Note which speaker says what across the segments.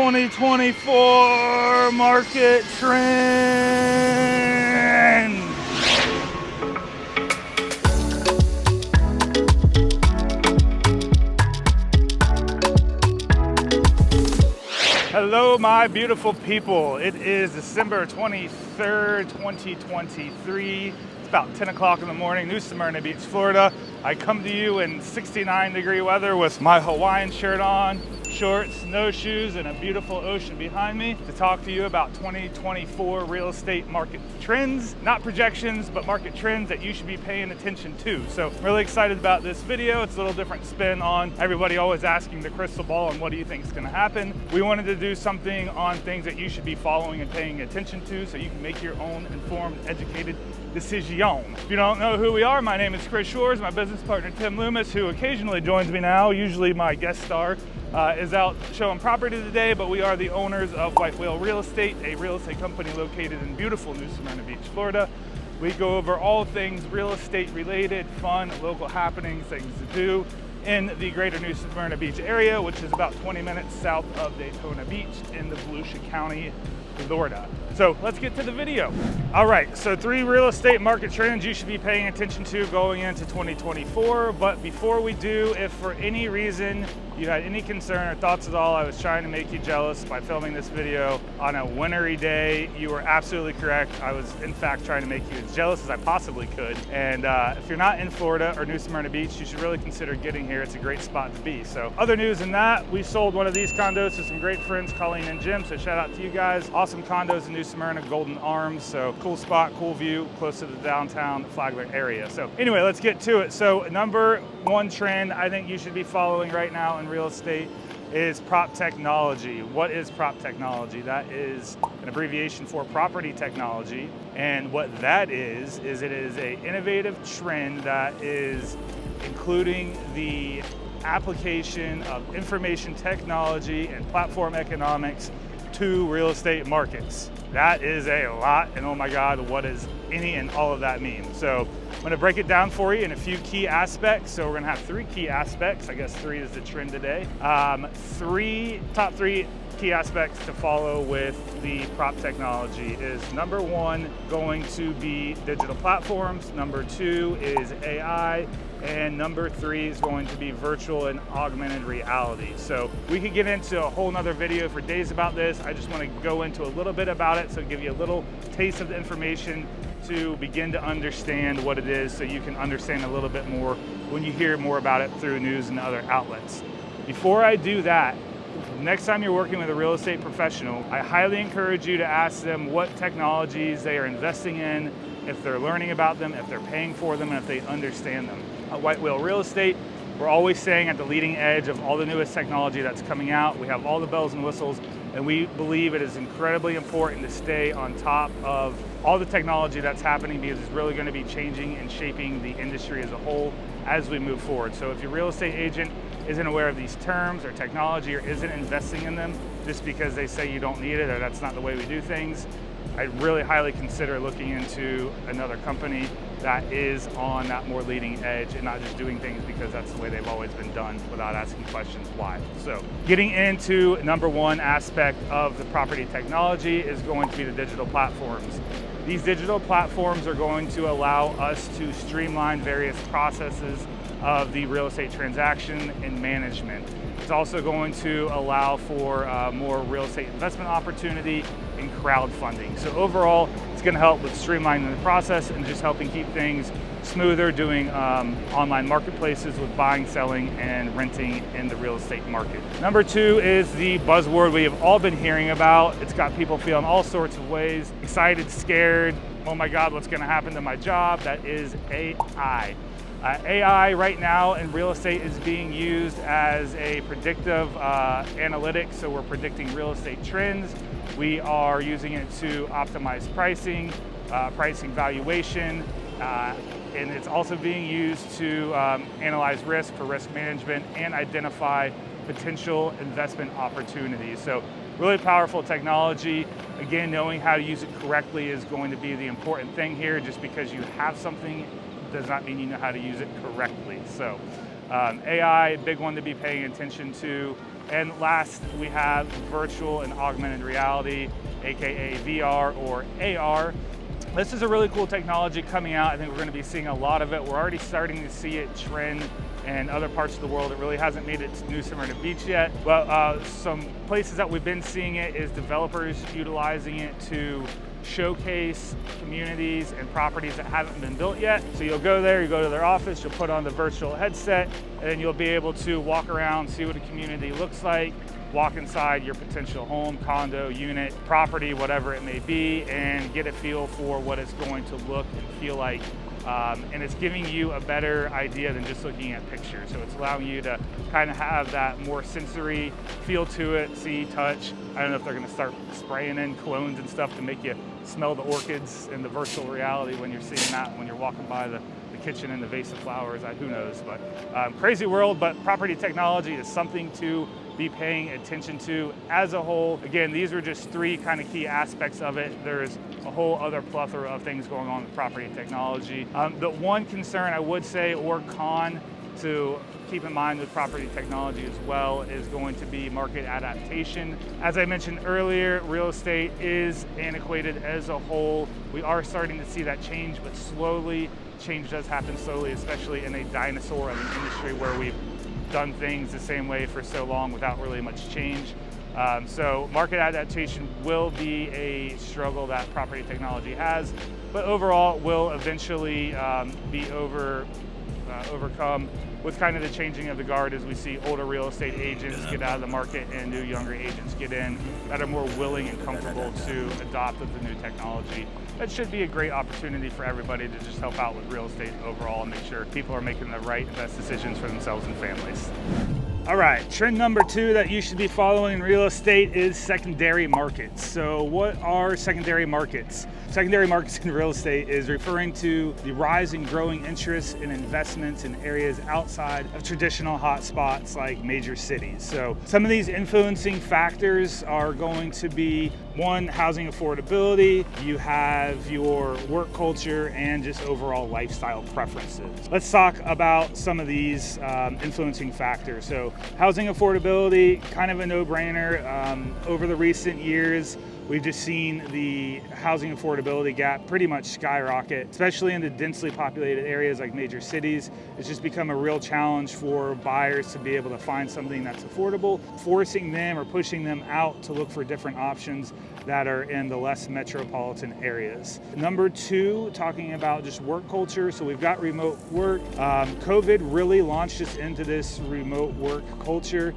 Speaker 1: 2024 market trend. Hello, my beautiful people. It is December 23rd, 2023. It's about 10 o'clock in the morning, New Smyrna Beach, Florida. I come to you in 69-degree weather with my Hawaiian shirt on, shorts, snowshoes, and a beautiful ocean behind me to talk to you about 2024 real estate market trends, not projections, but market trends that you should be paying attention to. So I'm really excited about this video. It's a little different spin on everybody always asking the crystal ball on what do you think is going to happen. We wanted to do something on things that you should be following and paying attention to so you can make your own informed, educated decision. If you don't know who we are, my name is Chris Shores. My business partner Tim Loomis, who occasionally joins me now, usually my guest star, is out showing property today, but we are the owners of White Whale Real Estate, a real estate company located in beautiful New Smyrna Beach, Florida. We go over all things real estate related, fun, local happenings, things to do in the greater New Smyrna Beach area, which is about 20 minutes south of Daytona Beach in the Volusia County, Florida. So let's get to the video. All right, so 3 real estate market trends you should be paying attention to going into 2024. But before we do, if for any reason you had any concern or thoughts at all, I was trying to make you jealous by filming this video on a wintry day, you were absolutely correct. I was in fact trying to make you as jealous as I possibly could. And if you're not in Florida or New Smyrna Beach, you should really consider getting here. It's a great spot to be. So other news than that, we sold one of these condos to some great friends, Colleen and Jim. So shout out to you guys. Awesome condos in New Smyrna, Golden Arms. So cool spot, cool view, close to the downtown Flagler area. So anyway, let's get to it. So number 1 trend I think you should be following right now in real estate is prop technology. What is prop technology? That is an abbreviation for property technology. And what that is it is an innovative trend that is including the application of information technology and platform economics to real estate markets. That is a lot, and oh my God, what does any and all of that mean? So I'm gonna break it down for you in a few key aspects. So we're gonna have 3 key aspects. I guess 3 is the trend today. Top three key aspects to follow with the prop technology is number 1 going to be digital platforms, number 2 is AI, and number 3 is going to be virtual and augmented reality. So we could get into a whole nother video for days about this. I just want to go into a little bit about it, so give you a little taste of the information to begin to understand what it is, so you can understand a little bit more when you hear more about it through news and other outlets. Before I do that, next time you're working with a real estate professional, I highly encourage you to ask them what technologies they are investing in, if they're learning about them, if they're paying for them, and if they understand them. At White Whale Real Estate, we're always staying at the leading edge of all the newest technology that's coming out. We have all the bells and whistles, and we believe it is incredibly important to stay on top of all the technology that's happening, because it's really going to be changing and shaping the industry as a whole as we move forward. So if your real estate agent isn't aware of these terms or technology, or isn't investing in them just because they say you don't need it or that's not the way we do things, I really highly consider looking into another company that is on that more leading edge and not just doing things because that's the way they've always been done without asking questions why. So getting into number 1 aspect of the property technology is going to be the digital platforms. These digital platforms are going to allow us to streamline various processes of the real estate transaction and management. It's also going to allow for more real estate investment opportunity and crowdfunding. So overall, it's going to help with streamlining the process and just helping keep things smoother, doing online marketplaces with buying, selling, and renting in the real estate market. Number 2 is the buzzword we have all been hearing about. It's got people feeling all sorts of ways, excited, scared, oh my God, what's going to happen to my job? That is AI. AI right now in real estate is being used as a predictive analytics, so we're predicting real estate trends. We are using it to optimize pricing, pricing valuation, and it's also being used to analyze risk for risk management and identify potential investment opportunities. So really powerful technology. Again, knowing how to use it correctly is going to be the important thing here. Just because you have something does not mean you know how to use it correctly. So AI, big one to be paying attention to. And last, we have virtual and augmented reality, AKA VR or AR. This is a really cool technology coming out. I think we're going to be seeing a lot of it. We're already starting to see it trend in other parts of the world. It really hasn't made it to New Smyrna Beach yet. But some places that we've been seeing it is developers utilizing it to showcase communities and properties that haven't been built yet. So you'll go there, you go to their office, you'll put on the virtual headset, and then you'll be able to walk around, see what a community looks like, walk inside your potential home, condo, unit, property, whatever it may be, and get a feel for what it's going to look and feel like. And it's giving you a better idea than just looking at pictures. So it's allowing you to kind of have that more sensory feel to it, see, touch. I don't know if they're going to start spraying in colognes and stuff to make you smell the orchids in the virtual reality when you're seeing that, when you're walking by the kitchen and the vase of flowers. Who knows? But crazy world, but property technology is something to be paying attention to as a whole. Again, these are just three kind of key aspects of it. There's a whole other plethora of things going on with property technology. The one concern I would say, or con, to keep in mind with property technology as well, is going to be market adaptation. As I mentioned earlier, real estate is antiquated as a whole. We are starting to see that change, but slowly. Change does happen slowly, especially in a dinosaur of an industry where we've done things the same way for so long without really much change. So market adaptation will be a struggle that property technology has, but overall will eventually be overcome with kind of the changing of the guard as we see older real estate agents get out of the market and new younger agents get in that are more willing and comfortable to adopt with the new technology. That should be a great opportunity for everybody to just help out with real estate overall and make sure people are making the right and best decisions for themselves and families. All right, trend number 2 that you should be following in real estate is secondary markets. So what are secondary markets? Secondary markets in real estate is referring to the rise and growing interest in investments in areas outside of traditional hotspots like major cities. So some of these influencing factors are going to be, one, housing affordability, you have your work culture, and just overall lifestyle preferences. Let's talk about some of these influencing factors. So housing affordability, kind of a no-brainer. Over the recent years, we've just seen the housing affordability gap pretty much skyrocket, especially in the densely populated areas like major cities. It's just become a real challenge for buyers to be able to find something that's affordable, forcing them or pushing them out to look for different options that are in the less metropolitan areas. Number 2, talking about just work culture. So we've got remote work. COVID really launched us into this remote work culture.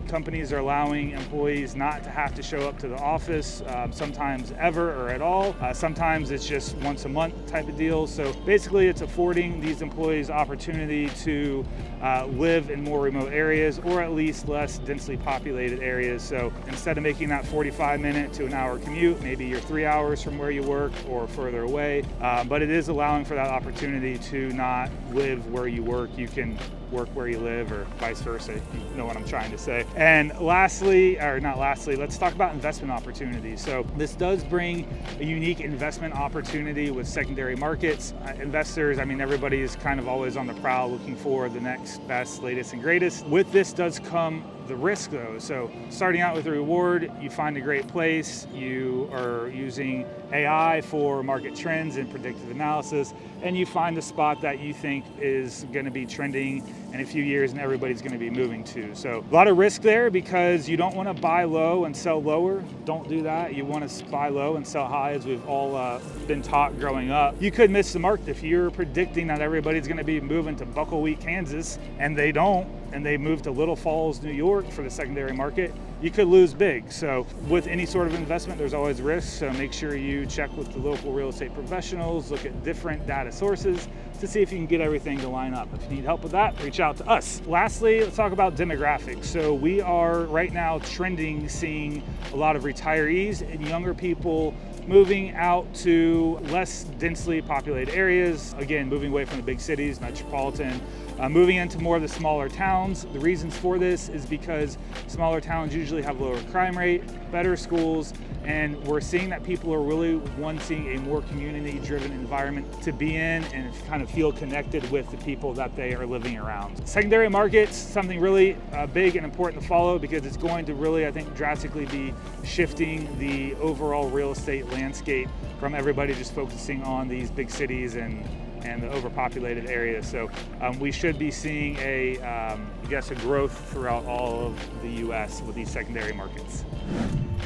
Speaker 1: Companies are allowing employees not to have to show up to the office, sometimes ever or at all. Sometimes it's just once a month type of deal. So basically it's affording these employees opportunity to live in more remote areas, or at least less densely populated areas. So instead of making that 45-minute to an hour commute, maybe you're 3 hours from where you work or further away. But it is allowing for that opportunity to not live where you work. You can work where you live, or vice versa. You know what I'm trying to say. And lastly, or not lastly, let's talk about investment opportunities. So this does bring a unique investment opportunity with secondary markets. Investors, I mean, everybody is kind of always on the prowl looking for the next best, latest, and greatest. With this does come the risk though. So starting out with a reward, you find a great place, you are using AI for market trends and predictive analysis, and you find the spot that you think is going to be trending in a few years and everybody's going to be moving to. So a lot of risk there, because you don't want to buy low and sell lower. Don't do that. You want to buy low and sell high, as we've all been taught growing up. You could miss the mark if you're predicting that everybody's going to be moving to Buckwheat, Kansas, and they don't, and they move to Little Falls, New York for the secondary market. You could lose big. So with any sort of investment, there's always risk. So make sure you check with the local real estate professionals, look at different data sources to see if you can get everything to line up. If you need help with that, reach out to us. Lastly, let's talk about demographics. So we are right now trending, seeing a lot of retirees and younger people moving out to less densely populated areas. Again, moving away from the big cities, metropolitan, moving into more of the smaller towns. The reasons for this is because smaller towns usually usually have lower crime rate, better schools, and we're seeing that people are really wanting a more community-driven environment to be in and kind of feel connected with the people that they are living around. Secondary markets, something really big and important to follow because it's going to really, I think, drastically be shifting the overall real estate landscape from everybody just focusing on these big cities and the overpopulated areas. So we should be seeing I guess a growth throughout all of the US with these secondary markets.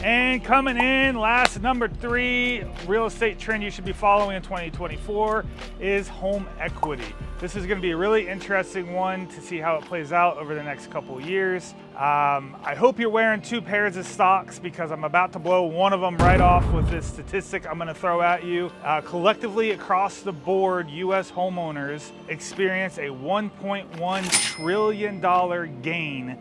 Speaker 1: And coming in last, number 3 real estate trend you should be following in 2024 is home equity. This is going to be a really interesting one to see how it plays out over the next couple years. I hope you're wearing 2 pairs of stocks because I'm about to blow one of them right off with this statistic I'm going to throw at you. Collectively across the board, US homeowners experienced a $1.1 trillion gain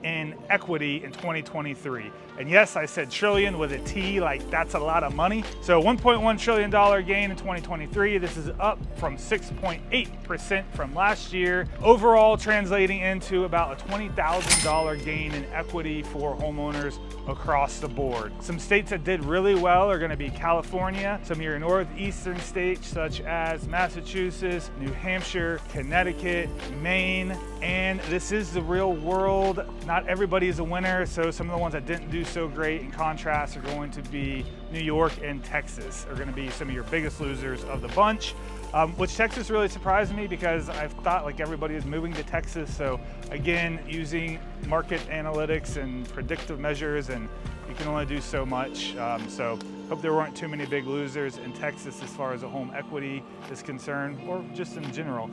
Speaker 1: in equity in 2023. And yes, I said trillion with a T, like that's a lot of money. So $1.1 trillion gain in 2023. This is up from 6.8% from last year. Overall translating into about a $20,000 gain in equity for homeowners across the board. Some states that did really well are gonna be California, some of your northeastern states such as Massachusetts, New Hampshire, Connecticut, Maine, and this is the real world. Not everybody is a winner, so some of the ones that didn't do so great in contrast are going to be New York and Texas are going to be some of your biggest losers of the bunch, which Texas really surprised me because I thought like everybody is moving to Texas. So again, using market analytics and predictive measures, and you can only do so much. So hope there weren't too many big losers in Texas as far as a home equity is concerned, or just in general.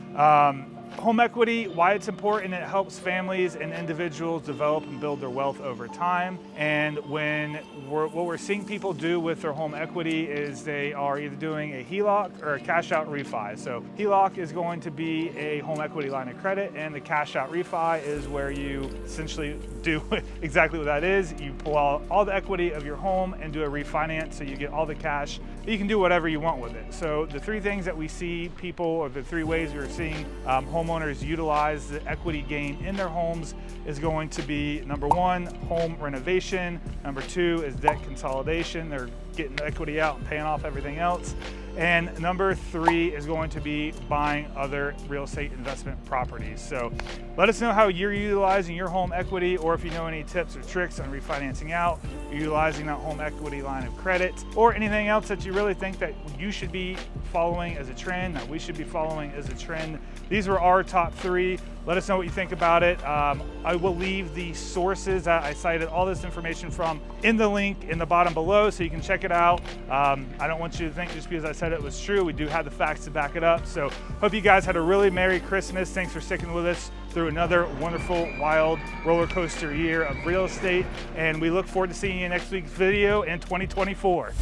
Speaker 1: Home equity, why it's important, it helps families and individuals develop and build their wealth over time. And what we're seeing people do with their home equity is they are either doing a HELOC or a cash out refi. So HELOC is going to be a home equity line of credit, and the cash out refi is where you essentially do exactly what that is. You pull out all the equity of your home and do a refinance, so you get all the cash. You can do whatever you want with it. So the 3 things that we see people, or the 3 ways we're seeing homeowners utilize the equity gain in their homes is going to be number 1, home renovation. Number 2 is debt consolidation. They're getting the equity out and paying off everything else. And number 3 is going to be buying other real estate investment properties. So let us know how you're utilizing your home equity, or if you know any tips or tricks on refinancing out, utilizing that home equity line of credit, or anything else that you really think that you should be following as a trend, that we should be following as a trend. These were our top 3. Let us know what you think about it. I will leave the sources that I cited all this information from in the link in the bottom below, so you can check it out. I don't want you to think just because I said it was true. We do have the facts to back it up. So hope you guys had a really Merry Christmas. Thanks for sticking with us through another wonderful, wild roller coaster year of real estate. And we look forward to seeing you in next week's video in 2024.